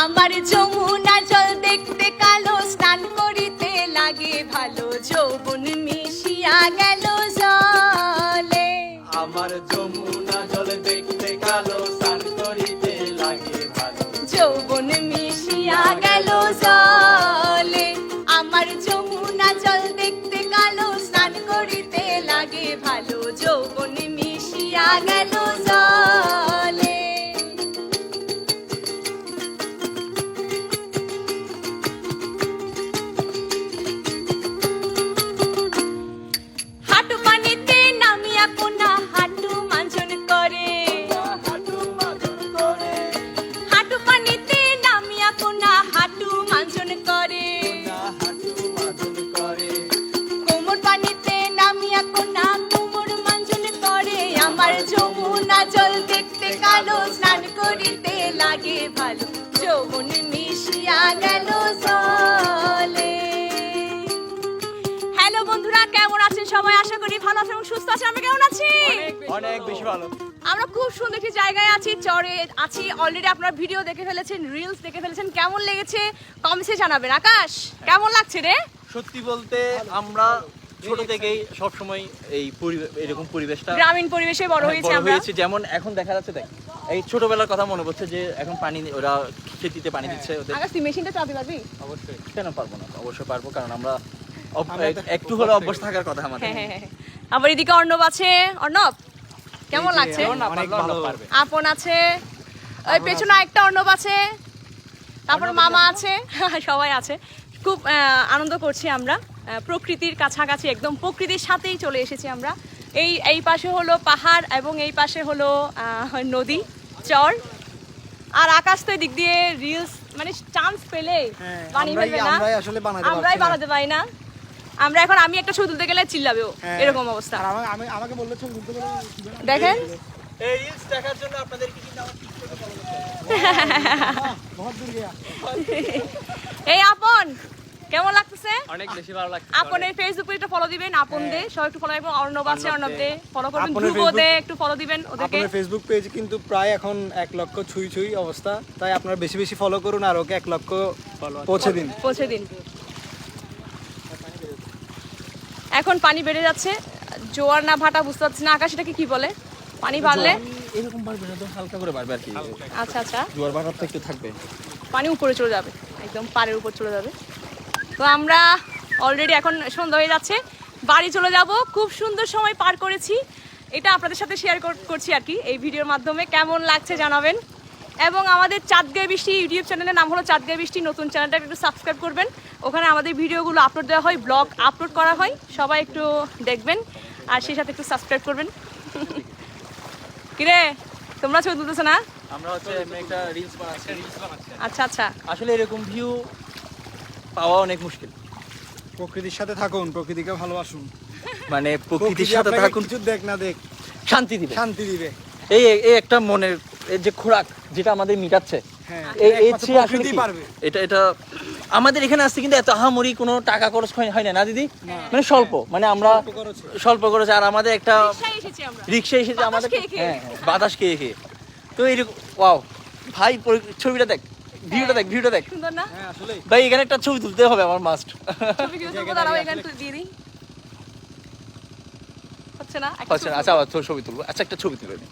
আমার যমুনা জল দেখতে কালো, স্নান করিতে লাগে ভালো, যৌবন মিশিয়া গেল জলে। আমার যমুনা জল দেখতে কালো, স্নান করিতে লাগে ভালো, যৌবন মিশিয়া গেল জলে। আমার যমুনা জল দেখতে কালো, স্নান করিতে লাগে ভালো, যৌবন মিশিয়া গেল জলে। হাঁটু পানিতে নামিয়া কোনা হাঁটু মাঞ্জন করে, হাঁটু মাজন করে, হাঁটু পানিতে নামিয়া কোনা হাঁটু মাঞ্জন করে। হাঁটু মাজন করে, কোমর পানিতে নামিয়া কোনা কোমর মাঞ্জন করে। আমার যমুনা জল দেখতে কালো, স্নান করিতে লাগে ভালো, যৌবন মিশিয়া গেল জলে। হ্যালো বন্ধুরা, কেমন আছেন সবাই? আশা করি ভালো আছেন এবং সুস্থ আছেন। আমরা কেমন আছি? অনেক বেশি ভালো। আমরা খুব সুন্দর একটি জায়গায় আছি, চরে আছি। অলরেডি আপনারা ভিডিও দেখে ফেলেছেন, রিলস দেখে ফেলেছেন। কেমন লেগেছে কমেন্টে জানাবেন। আকাশ, কেমন লাগছে রে? সত্যি বলতে আমরা ছোট থেকেই সবসময় এই এরকম পরিবেশটা গ্রামীণ পরিবেশে বড় হয়েছে বড় আমরা। হয়েছি। যেমন এখন দেখা যাচ্ছে, দেখ এই ছোটবেলার কথা মনে পড়ছে যে এখন পানি ওরা খেতিতে পানি দিচ্ছে ওদের। আকাশ, তুই মেশিনটা চালাতে পারবি? অবশ্যই, কেন পারবো না? অবশ্যই পারবো, কারণ আমরা একটু হলে অভ্যাস থাকার কথা আমাদের। হ্যাঁ, হ্যাঁ, হ্যাঁ। আবার এদিকে অর্ণব আছে। অর্ণব, কেমন লাগছে? অনেক ভালো পারবে। আপন আছে, ওই পেছনে একটা অর্ণব আছে, তারপর মামা আছে, সবাই আছে। খুব আনন্দ করছি আমরা, প্রকৃতির কাছাকাছি, একদম প্রকৃতির সাথেই চলে এসেছি আমরা। এই পাশে হলো পাহাড় এবং এই পাশে হলো নদী, চর। আর আকাশ তো দিক দিয়ে রিলস মানে চান্স পেলে বানিয়ে ফেলবে না, আমরাই বানাতে পারি না। আমরা এখন আমি একটা ছবি তুলতে গেলে চিল্লাবেও, এরকম অবস্থা। আমাকে বললে ছবি তুলতে গেলে দেখেন, এই রিলস দেখার জন্য আপনাদেরকে কিন্তু আমার টিকটকে ফলো করতে হবে। বহুত দূর গিয়া। এই আপন, কেমন লাগতেছে? অনেক বেশি ভালো লাগছে। আপনের ফেসবুক পেজটা ফলো দিবেন, আপন দে সবাই একটু ফলো করবেন। অর্ণব আছে, অর্ণব দে ফলো করবেন। আপনের ধ্রুব দে Facebook- একটু ফলো দিবেন ওদেরকে। আপনার ফেসবুক পেজ কিন্তু প্রায় এখন 1 লক্ষ ছুঁই অবস্থা, তাই আপনারা বেশি বেশি ফলো করুন আর ওকে 1 লক্ষ পৌঁছে দিন। পৌঁছে দিন। এখন পানি বেড়ে যাচ্ছে, জোয়ার না ভাটা বুঝতে পারছি না। আকাশ এটাকে কি বলে? পানি বাড়লে এরকম বাড়বে না, তো হালকা করে বাড়বে আর কি। আচ্ছা আচ্ছা, জোয়ার ভাটার তো একটু থাকবে। পানি উপরে চলে যাবে, একদম পাড়ের উপর চলে যাবে। তো আমরা অলরেডি এখন সন্ধ্যা হয়ে যাচ্ছে, বাড়ি চলে যাব। খুব সুন্দর সময় পার করেছি, এটা আপনাদের সাথে শেয়ার করছি আর কি এই ভিডিওর মাধ্যমে। কেমন লাগছে জানাবেন। এবং আমাদের চাঁদগাঁয় বৃষ্টি ইউটিউব চ্যানেলের নাম হলো চাঁদগাঁয় বৃষ্টি, নতুন চ্যানেলটাকে একটু সাবস্ক্রাইব করবেন। ওখানে আমাদের ভিডিওগুলো আপলোড দেওয়া হয়, ব্লগ আপলোড করা হয়, সবাই একটু দেখবেন আর সেই সাথে একটু সাবস্ক্রাইব করবেন। কিরে, তোমরা ছবি তুলতেছো না? আমরা হচ্ছে এমনি একটা রিলস বানাচ্ছি। আচ্ছা আচ্ছা, আসলে এরকম ভিউ পাওয়া অনেক মুশকিল। প্রকৃতির সাথে থাকুন, প্রকৃতিকে ভালোবাসুন। মানে প্রকৃতির প্রকৃতি সাথে আপনাকে থাকুন, কিছু দেখ না দেখ, শান্তি দিবে। শান্তি দিবে। এই এই একটা মনের এই যে খোরাক যেটা আমাদের মিটাচ্ছে, হ্যাঁ, এই একমাত্র চেয়ে আসলে প্রকৃতিই কি? পারবে। এটা আমাদের এখানে আসছে কিন্তু এত আহামরি কোনো টাকা খরচ হয় না, না দিদি? মানে স্বল্প, মানে আমরা স্বল্প খরচ। আর আমাদের একটা রিকশায় এসেছি আমরা। রিক্সা এসেছে বাতাস আমাদের, খেয়ে খেয়ে। হ্যাঁ বাতাস খেয়ে খেয়ে। তো এইরকম ওয়াও ভাই, ছবিটা দেখ, ভিউটা দেখ সুন্দর না? হ্যাঁ আসলে ভাই। এখানে একটা ছবি তুলতে হবে আমার, মাস্ট। ছবি কি তুলবো? দাঁড়াও, এখানে তুলে দিয়ে দিই। হচ্ছে না? একটা আচ্ছা আবার ছবি তুলবো। আচ্ছা একটা ছবি তুলে নিই।